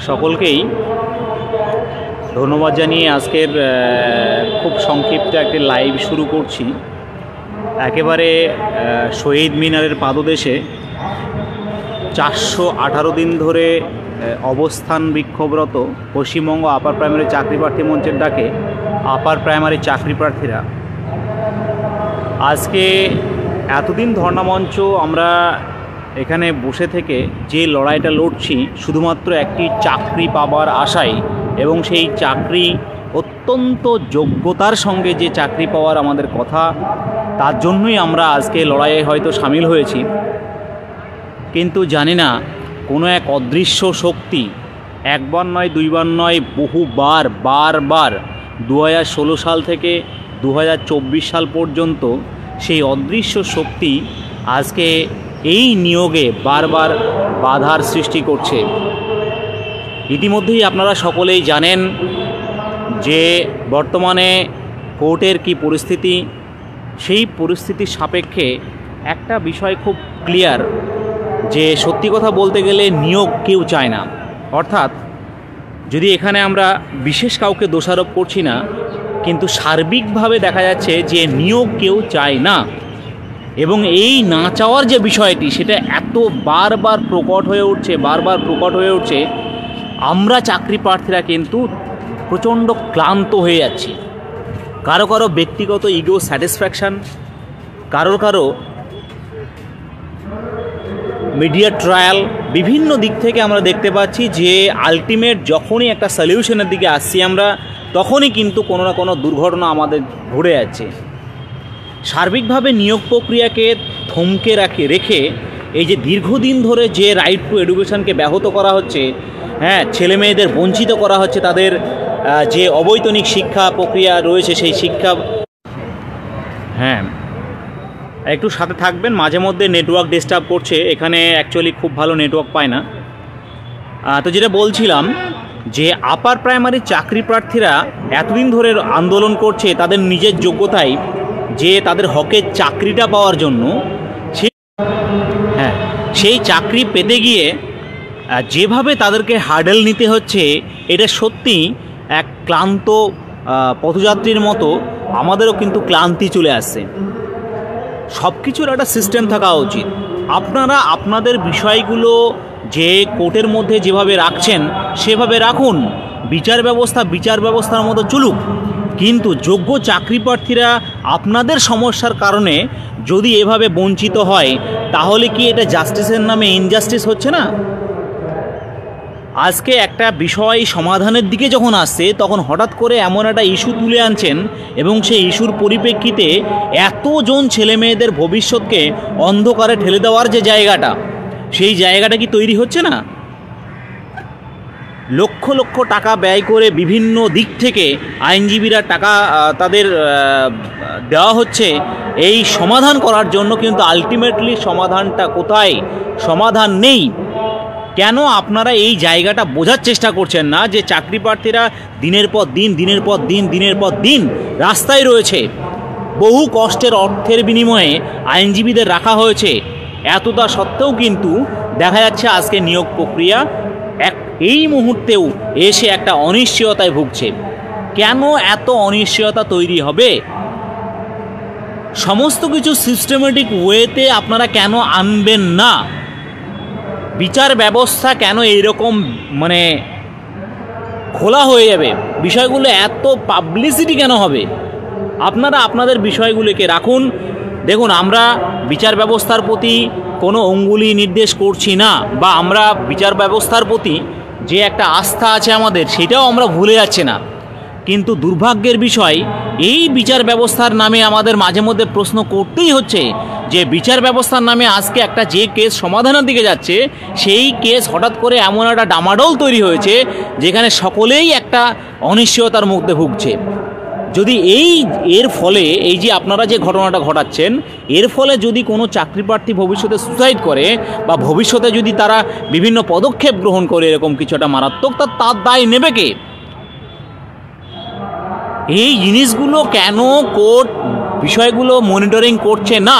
সকলকেই ধন্যবাদ জানিয়ে আজকের খুব সংক্ষিপ্ত একটি লাইভ শুরু করছি। একেবারে শহীদ মিনারের পাদদেশে 418 দিন ধরে অবস্থান বিক্ষোভরত পশ্চিমবঙ্গ আপার প্রাইমারি চাকরি প্রার্থী মঞ্চের ডাকে আপার প্রাইমারি চাকরি প্রার্থীরা আজকে এতদিন ধর্ণামঞ্চ আমরা এখানে বসে থেকে যে লড়াইটা লড়ছি শুধুমাত্র একটি চাকরি পাবার আশায়, এবং সেই চাকরি অত্যন্ত যোগ্যতার সঙ্গে যে চাকরি পাওয়ার আমাদের কথা, তার জন্যই আমরা আজকে লড়াইয়ে হয়তো সামিল হয়েছি। কিন্তু জানি না কোনো এক অদৃশ্য শক্তি একবার নয় দুইবার নয় বহুবার বারবার 2016 সাল থেকে 2024 সাল পর্যন্ত সেই অদৃশ্য শক্তি আজকে এই নিয়োগে বারবার বাধার সৃষ্টি করছে। ইতিমধ্যেই আপনারা সকলেই জানেন যে বর্তমানে কোর্টের কি পরিস্থিতি। সেই পরিস্থিতির সাপেক্ষে একটা বিষয় খুব ক্লিয়ার যে সত্যি কথা বলতে গেলে নিয়োগ কেউ চায় না। অর্থাৎ যদি এখানে আমরা বিশেষ কাউকে দোষারোপ করছি না, কিন্তু সার্বিকভাবে দেখা যাচ্ছে যে নিয়োগ কেউ চায় না, এবং এই না চাওয়ার যে বিষয়টি সেটা এত বারবার প্রকট হয়ে উঠছে আমরা চাকরি প্রার্থীরা কিন্তু প্রচণ্ড ক্লান্ত হয়ে যাচ্ছি। কারো কারো ব্যক্তিগত ইগো স্যাটিসফ্যাকশান, কারো মিডিয়া ট্রায়াল, বিভিন্ন দিক থেকে আমরা দেখতে পাচ্ছি যে আলটিমেট যখনই একটা সলিউশনের দিকে আসছি আমরা, তখনই কিন্তু কোনো না কোনো দুর্ঘটনা আমাদের ঘুরে যাচ্ছে। সার্বিকভাবে নিয়োগ প্রক্রিয়াকে থমকে রেখে এই যে দীর্ঘদিন ধরে যে রাইট টু এডুকেশনকে ব্যাহত করা হচ্ছে, ছেলে মেয়েদের বঞ্চিত করা হচ্ছে, তাদের যে অবৈতনিক শিক্ষা প্রক্রিয়া রয়েছে সেই শিক্ষা, একটু সাথে থাকবেন, মাঝে মধ্যে নেটওয়ার্ক ডিস্টার্ব করছে, এখানে অ্যাকচুয়ালি খুব ভালো নেটওয়ার্ক পায় না। তো যেটা বলছিলাম যে আপার প্রাইমারি চাকরি প্রার্থীরা এতদিন ধরে আন্দোলন করছে তাদের নিজের যোগ্যতায়, যে তাদের হকের চাকরিটা পাওয়ার জন্য। সেই চাকরি পেতে গিয়ে যেভাবে তাদেরকে হার্ডেল নিতে হচ্ছে, এটা সত্যি এক ক্লান্ত পথযাত্রীর মতো আমাদেরও কিন্তু ক্লান্তি চলে আসছে। সব কিছুর একটা সিস্টেম থাকা উচিত। আপনারা আপনাদের বিষয়গুলো যে কোর্টের মধ্যে যেভাবে রাখছেন সেভাবে রাখুন, বিচার ব্যবস্থার মতো চলুক। কিন্তু যোগ্য চাকরি প্রার্থীরা আপনাদের সমস্যার কারণে যদি এভাবে বঞ্চিত হয়, তাহলে কি এটা জাস্টিসের নামে ইনজাস্টিস হচ্ছে না? আজকে একটা বিষয় সমাধানের দিকে যখন আসছে, তখন হঠাৎ করে এমন একটা ইস্যু তুলে আনছেন, এবং সেই ইস্যুর পরিপ্রেক্ষিতে এতজন ছেলে মেয়েদের ভবিষ্যৎকে অন্ধকারে ঠেলে দেওয়ার যে জায়গাটা, সেই জায়গাটা কি তৈরি হচ্ছে না? লক্ষ লক্ষ টাকা ব্যয় করে বিভিন্ন দিক থেকে আইনজীবীরা টাকা তাদের দেওয়া হচ্ছে এই সমাধান করার জন্য, কিন্তু আলটিমেটলি সমাধানটা কোথায়? সমাধান নেই। কেন আপনারা এই জায়গাটা বোঝার চেষ্টা করছেন না যে চাকরি প্রার্থীরা দিনের পর দিন রাস্তায় রয়েছে? বহু কষ্টের অর্থের বিনিময়ে আইনজীবীদের রাখা হয়েছে, এতটা সত্ত্বেও কিন্তু দেখা যাচ্ছে আজকে নিয়োগ প্রক্রিয়া এই মুহূর্তেও এসে একটা অনিশ্চয়তায় ভুগছে। কেন এত অনিশ্চয়তা তৈরি হবে? সমস্ত কিছু সিস্টেমেটিক ওয়েতে আপনারা কেন আনবেন না? বিচার ব্যবস্থা কেন এইরকম খোলা হয়ে যাবে? বিষয়গুলো এত পাবলিসিটি কেন হবে? আপনারা আপনাদের বিষয়গুলোকে রাখুন। দেখুন, আমরা বিচার ব্যবস্থার প্রতি কোনো অঙ্গুলি নির্দেশ করছি না, বা আমরা বিচার ব্যবস্থার প্রতি যে একটা আস্থা আছে আমাদের, সেটাও আমরা ভুলে যাচ্ছি না। কিন্তু দুর্ভাগ্যের বিষয়, এই বিচার ব্যবস্থার নামে আমাদের মাঝে মধ্যে প্রশ্ন করতেই হচ্ছে যে বিচার ব্যবস্থার নামে আজকে একটা যে কেস সমাধানের দিকে যাচ্ছে, সেই কেস হঠাৎ করে এমন একটা ডামাডোল তৈরি হয়েছে যেখানে সকলেই একটা অনিশ্চয়তার মধ্যে ভুগছে। যদি এর ফলে এই যে আপনারা যে ঘটনাটা ঘটাচ্ছেন, এর ফলে যদি কোনো চাকরি প্রার্থী ভবিষ্যতে সুসাইড করে, বা ভবিষ্যতে যদি তারা বিভিন্ন পদক্ষেপ গ্রহণ করে এরকম কিছু একটা মারাত্মক, তার দায় নেবে কে? এই জিনিসগুলো কেন কোর্ট বিষয়গুলো মনিটরিং করছে না?